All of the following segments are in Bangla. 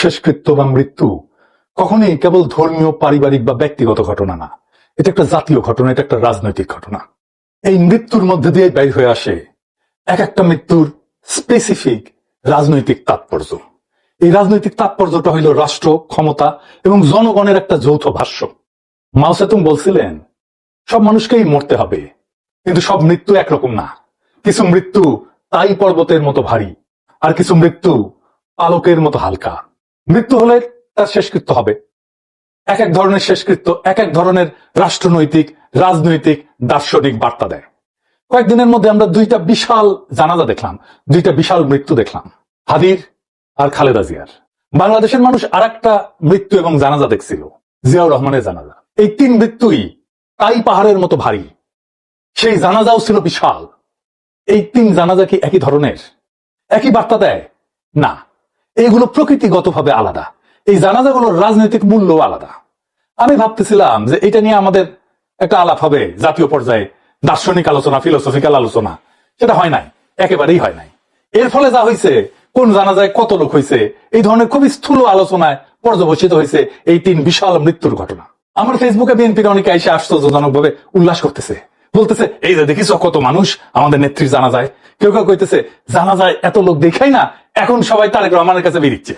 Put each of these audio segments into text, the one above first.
শেষকৃত্য বা মৃত্যু কখনোই কেবল ধর্মীয়, পারিবারিক বা ব্যক্তিগত ঘটনা না। এটা একটা জাতীয় ঘটনা, এটা একটা রাজনৈতিক ঘটনা। এই মৃত্যুর মধ্যে দিয়ে বের হয়ে আসে এক একটা মৃত্যুর স্পেসিফিক রাজনৈতিক তাৎপর্য। এই রাজনৈতিক তাৎপর্যটা হইল রাষ্ট্র, ক্ষমতা এবং জনগণের একটা যৌথ ভাষ্য। মাও সেতুং বলছিলেন, সব মানুষকেই মরতে হবে, কিন্তু সব মৃত্যু একরকম না। কিছু মৃত্যু তাই পর্বতের মতো ভারী, আর কিছু মৃত্যু পালকের মতো হালকা। মৃত্যু হলে তার শেষকৃত্য হবে। এক এক ধরনের শেষকৃত্য এক এক ধরনের রাষ্ট্রনৈতিক, রাজনৈতিক, দার্শনিক বার্তা দেয়। কয়েকদিনের মধ্যে আমরা দুইটা বিশাল জানাজা দেখলাম, দুইটা বিশাল মৃত্যু দেখলাম, হাদির আর খালেদা জিয়ার। বাংলাদেশের মানুষ আর একটা মৃত্যু এবং জানাজা দেখছিল, জিয়াউর রহমানের জানাজা। এই তিন মৃত্যুই তাই পাহাড়ের মতো ভারী, সেই জানাজাও ছিল বিশাল। এই তিন জানাজা কি একই ধরনের, একই বার্তা দেয়? না, এইগুলো প্রকৃতিগতভাবে আলাদা। এই জানাজাগুলোর রাজনৈতিক মূল্য আলাদা। আমি ভাবতেছিলাম যে এটা নিয়ে আমাদের একটা আলাপ হবে জাতীয় পর্যায়ে, দার্শনিক আলোচনা, ফিলোসফিক্যাল আলোচনা। সেটা হয় নাই, একেবারেই হয় নাই। এর ফলে যা হয়েছে, কোন জানাজায় কত লোক হয়েছে, এই ধরনের খুবই স্থূল আলোচনায় পর্যবসিত হয়েছে এই তিন বিশাল মৃত্যুর ঘটনা। আমার ফেসবুকে বিএনপির অনেকে এসে আশ্চর্যজনক ভাবে উল্লাস করতেছে, বলতেছে এই যে দেখিস কত মানুষ আমাদের নেত্রীর জানাজায়। কেউ কেউ কইতেছে জানাজায় এত লোক দেখাই না, এখন সবাই তারেক রহমানের কাছে বেরিচ্ছে,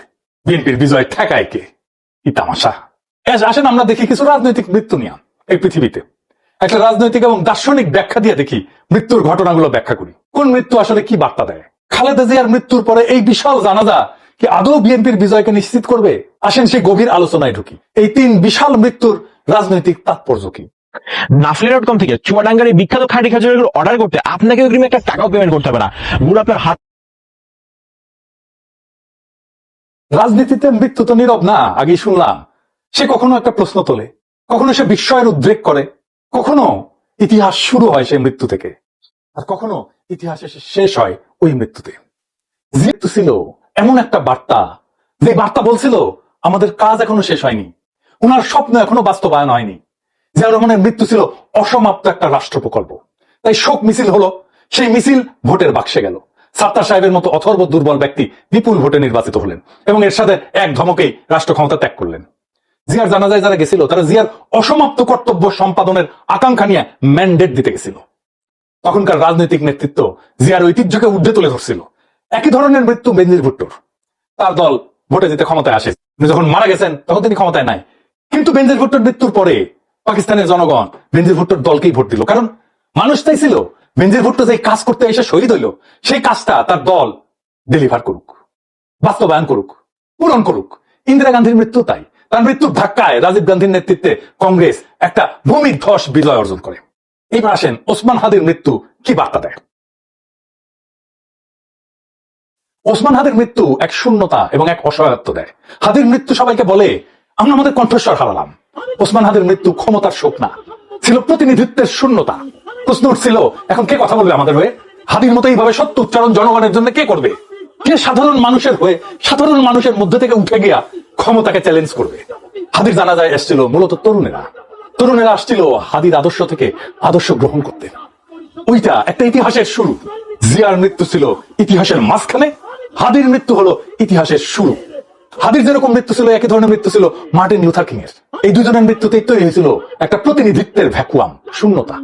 বিএনপির বিজয় ঠেকায় কে। কি তামাশা। আসেন আমরা দেখি কিছু রাজনৈতিক মৃত্যু নিয়ে এই পৃথিবীতে, একটা রাজনৈতিক এবং দার্শনিক ব্যাখ্যা দিয়ে দেখি মৃত্যুর ঘটনাগুলো ব্যাখ্যা করি, কোন মৃত্যু আসলে কি বার্তা দেয়। খালেদা জিয়ার মৃত্যুর পরে এই বিশাল জানাজা কি আদৌ বিএনপির বিজয়কে নিশ্চিত করবে? আসেন সেই গভীর আলোচনায় ঢুকি। এই তিন বিশাল মৃত্যুর রাজনৈতিক তাৎপর্য কি? নাফলি.com থেকে চুয়াডাঙ্গার এই বিখ্যাত খাঁটি খাজুরের অর্ডার করতে আপনাকে অগ্রিম একটা টাকাও পেমেন্ট করতে হবে না, পুরো আপনার হাত। রাজনীতিতে মৃত্যু তো নীরব না, আগেই শুনলাম। সে কখনো একটা প্রশ্ন তোলে, কখনো সে বিস্ময়ের উদ্রেক করে, কখনো ইতিহাস শুরু হয় সেই মৃত্যু থেকে, আর কখনো ইতিহাস এসে শেষ হয় ওই মৃত্যুতে। মৃত্যু ছিল এমন একটা বার্তা, যে বার্তা বলছিল আমাদের কাজ এখনো শেষ হয়নি, ওনার স্বপ্ন এখনো বাস্তবায়ন হয়নি। জিয়াউর রহমানের মৃত্যু ছিল অসমাপ্ত একটা রাষ্ট্র প্রকল্প। তাই শোক মিছিল হলো, সেই মিছিল ভোটের বাক্সে গেল। সাত্তার সাহেবের মতো অথর্ব দুর্বল ব্যক্তি বিপুল ভোটে নির্বাচিত হলেন এবং এর সাথে এক ধমকেই রাষ্ট্র ক্ষমতা ত্যাগ করলেন। জিয়ার জানাজায় যারা গেছিল তারা জিয়ার অসমাপ্ত কর্তব্য সম্পাদনের আকাঙ্ক্ষা নিয়ে ম্যান্ডেট দিতে গেছিল। তখনকার রাজনৈতিক নেতৃত্ব জিয়ার ঐতিহ্যকে ঊর্ধ্বে তুলে ধরছিল। একই ধরনের মৃত্যু বেনজির ভুট্টোর। তার দল ভোটে জিতে ক্ষমতায় আসে, যখন মারা গেছেন তখন তিনি ক্ষমতায় নাই। কিন্তু বেনজির ভুট্টোর মৃত্যুর পরে পাকিস্তানের জনগণ বেনজির ভুট্টোর দলকেই ভোট দিল, কারণ মানুষ চাইছিল বেনজির ভুট্টো যে কাজ করতে এসে শহীদ হইল, সেই কাজটা তার দল ডেলিভার করুক, বাস্তবায়ন করুক, পূরণ করুক। ইন্দিরা গান্ধীর মৃত্যু তাই। তার মৃত্যুর ধাক্কায় রাজীব গান্ধীর নেতৃত্বে কংগ্রেস একটা ভূমিধ্বস বিজয় অর্জন করে। এইবার আসেন ওসমান হাদির মৃত্যু কি বার্তা দেয়। ওসমান হাদির মৃত্যু এক শূন্যতা এবং এক অসহায়ত্ব দেয়। হাদির মৃত্যু সবাইকে বলে আমরা আমাদের কণ্ঠস্বর হারালাম। ওসমান হাদির মৃত্যু ক্ষমতার শোক না, ছিল প্রতিনিধিত্বের শূন্যতা। প্রশ্ন উঠছিল এখন কে কথা বলবে আমাদের হয়ে? হাদির মতো এইভাবে সত্য উচ্চারণ জনগণের জন্য কে করবে? কে সাধারণ মানুষের হয়ে সাধারণ মানুষের মধ্যে থেকে উঠে গিয়া ক্ষমতাকে চ্যালেঞ্জ করবে? হাদির জানাজায় এসেছিল মূলত তরুণেরা। তরুণেরা আসছিল হাদির আদর্শ থেকে আদর্শ গ্রহণ করতে। ওইটা একটা ইতিহাসের শুরু। জিয়ার মৃত্যু ছিল ইতিহাসের মাঝখানে, হাদির মৃত্যু হলো ইতিহাসের শুরু। হাদির যেরকম মৃত্যু ছিল, একই ধরনের মৃত্যু ছিল মার্টিন লুথার কিং এর। এই দুজনের মৃত্যুতেই তৈরি হয়েছিল একটা প্রতিনিধিত্বের ভ্যাকুয়াম, শূন্যতা।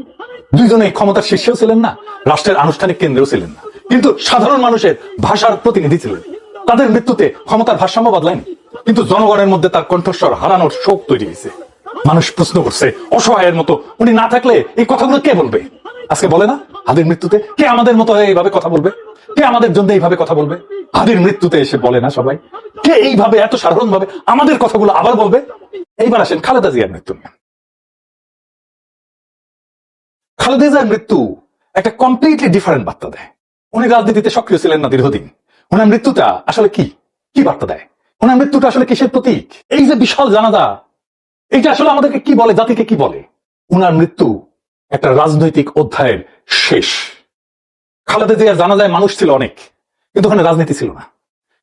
দুইজনেই ক্ষমতার শীর্ষেও ছিলেন না, রাষ্ট্রের আনুষ্ঠানিক কেন্দ্রেও ছিলেন না, কিন্তু সাধারণ মানুষের ভাষার প্রতিনিধি ছিলেন। তাদের মৃত্যুতে ক্ষমতার ভারসাম্য বদলায়নি, কিন্তু জনগণের মধ্যে তার কণ্ঠস্বর হারানোর শোক তৈরি হয়েছে। মানুষ প্রশ্ন করছে অসহায়ের মতো উনি না থাকলে এই কথাগুলো কে বলবে? আজকে বলে না হাদির মৃত্যুতে কে আমাদের মতো এইভাবে কথা বলবে, কে আমাদের জন্য এইভাবে কথা বলবে? হাদির মৃত্যুতে এসে বলে না সবাই কে এইভাবে এত সাধারণ ভাবে আমাদের কথাগুলো আবার বলবে? এইবার আসেন খালেদা জিয়ার মৃত্যু নিয়ে। খালেদা জিয়ার মৃত্যু একটা কমপ্লিটলি ডিফারেন্ট বার্তা দেয়। উনি রাজনীতিতে সক্রিয় ছিলেন না দীর্ঘদিন। ওনার মৃত্যুটা আসলে কি কি বার্তা দেয়? ওনার মৃত্যুটা আসলে কিসের প্রতীক? এই যে বিশাল জানাজা, এটা আসলে আমাদেরকে কি বলে, জাতিকে কি বলে? ওনার মৃত্যু একটা রাজনৈতিক অধ্যায়ের শেষ। খালেদা জিয়ার জানাজায় মানুষ ছিল অনেক, কিন্তু ওখানে রাজনীতি ছিল না,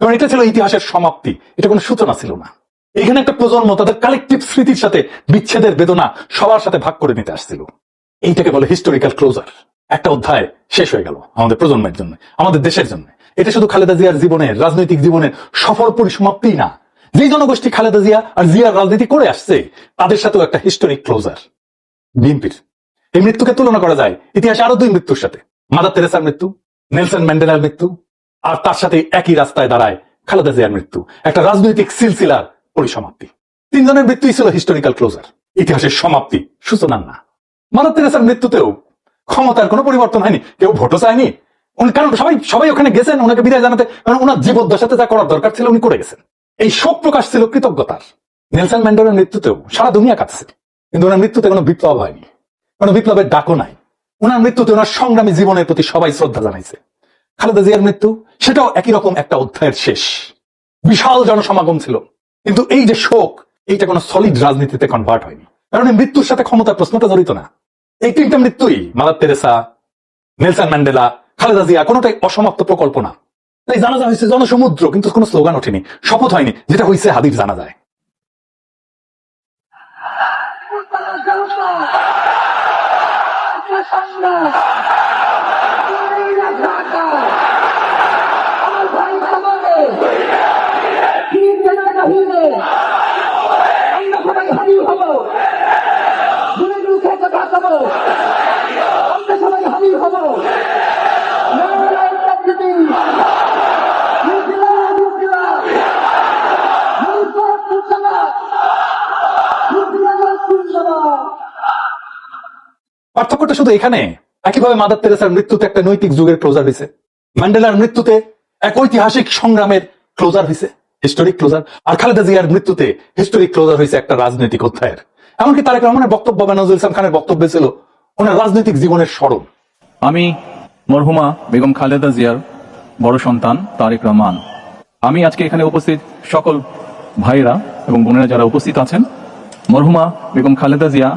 কারণ এটা ছিল ইতিহাসের সমাপ্তি, এটা কোনো সূচনা ছিল না। এখানে একটা প্রজন্ম তাদের কালেকটিভ স্মৃতির সাথে বিচ্ছেদের বেদনা সবার সাথে ভাগ করে নিতে আসছিল। এইটাকে বলে হিস্টোরিক্যাল ক্লোজার। একটা অধ্যায় শেষ হয়ে গেল আমাদের প্রজন্মের জন্য, আমাদের দেশের জন্য। এটা শুধু খালেদা জিয়ার জীবনের, রাজনৈতিক জীবনের সফল পরিসমাপ্তি না, যে জনগোষ্ঠী খালেদা জিয়া আর জিয়ার রাজনীতি করে আসছে তাদের সাথেও একটা হিস্টোরিক ক্লোজার বিএনপির। এই মৃত্যুকে তুলনা করা যায় ইতিহাসে আরো দুই মৃত্যুর সাথে, মাদার তেরেসার মৃত্যু, নেলসন ম্যান্ডেলার মৃত্যু, আর তার সাথে একই রাস্তায় দাঁড়ায় খালেদা জিয়ার মৃত্যু, একটা রাজনৈতিক সিলসিলার পরিসমাপ্তি। তিনজনের মৃত্যুই ছিল হিস্টোরিক্যাল ক্লোজার, ইতিহাসের সমাপ্তি, সূচনা না। মাদার তেরেসার মৃত্যুতেও ক্ষমতার কোনো পরিবর্তন হয়নি, কেউ ভোটও চায়নি। কারণ সবাই ওখানে গেছেন ওনাকে বিদায় জানাতে, কারণ ওনার জীবদ্দশাতে যা করার দরকার ছিল উনি করে গেছেন। এই শোক প্রকাশ ছিল কৃতজ্ঞতার। নেলসন ম্যান্ডেলার মৃত্যুতেও সারা দুনিয়া কাঁদছে, কিন্তু ওনার মৃত্যুতে কোনো বিপ্লব হয়নি, কোনো বিপ্লবের ডাকও নাই। ওনার মৃত্যুতে ওনার সংগ্রামী জীবনের প্রতি সবাই শ্রদ্ধা জানাইছে। খালেদা জিয়ার মৃত্যু, সেটাও একই রকম একটা অধ্যায়ের শেষ। বিশাল জনসমাগম ছিল, কিন্তু এই যে শোক, এইটা কোনো সলিড রাজনীতিতে কনভার্ট হয়নি, কারণ এই মৃত্যুর সাথে ক্ষমতার প্রশ্নটা জড়িত না। এই তিনটা মৃত্যুই, Mother Teresa, Nelson Mandela, Khaleda Zia, কোনোটাই অসমাপ্ত প্রকল্প না। তাই জানাজা হয়েছে জনসমুদ্র, কিন্তু কোনো স্লোগান ওঠেনি, শপথ হয়নি, যেটা হয়েছে হাদির জানা যায়। পার্থক্যটা শুধু এখানে। একইভাবে মাদার তেরেসার মৃত্যুতে একটা নৈতিক যুগের ক্লোজার হয়েছে, ম্যান্ডেলার মৃত্যুতে এক ঐতিহাসিক সংগ্রামের ক্লোজার হয়েছে, হিস্টোরিক ক্লোজার, আর খালেদা জিয়ার মৃত্যুতে হিস্টোরিক ক্লোজার হয়েছে একটা রাজনৈতিক অধ্যায়ের। এমনকি তারেক রহমানের বক্তব্য বা নজরুল ইসলাম খানের বক্তব্য ছিল ওনার রাজনৈতিক জীবনের স্মরণ। আমি মরহুমা বেগম খালেদা জিয়ার বড় সন্তান তারেক রহমান। আমি আজকে এখানে উপস্থিত সকল ভাইরা এবং বোনেরা যারা উপস্থিত আছেন, মরহুমা বেগম খালেদা জিয়া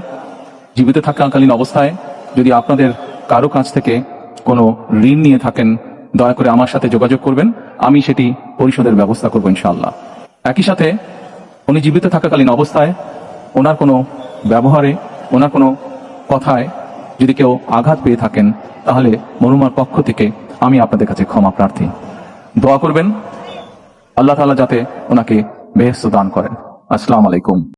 জীবিত থাকাকালীন অবস্থায় যদি আপনাদের কারো কাছ থেকে কোনো ঋণ নিয়ে থাকেন, দয়া করে আমার সাথে যোগাযোগ করবেন, আমি সেটি পরিশোধের ব্যবস্থা করবো ইনশাআল্লাহ। একই সাথে উনি জীবিত থাকাকালীন অবস্থায় ওনার কোনো ব্যবহারে, ওনার কোনো কথায় যদি কেউ আঘাত পেয়ে থাকেন, তাহলে মরহুমার পক্ষ থেকে আমি আপনাদের কাছে ক্ষমা প্রার্থী। দোয়া করবেন আল্লাহ তাআলা যাতে ওনাকে বেহেশত দান করেন। আসসালামু আলাইকুম।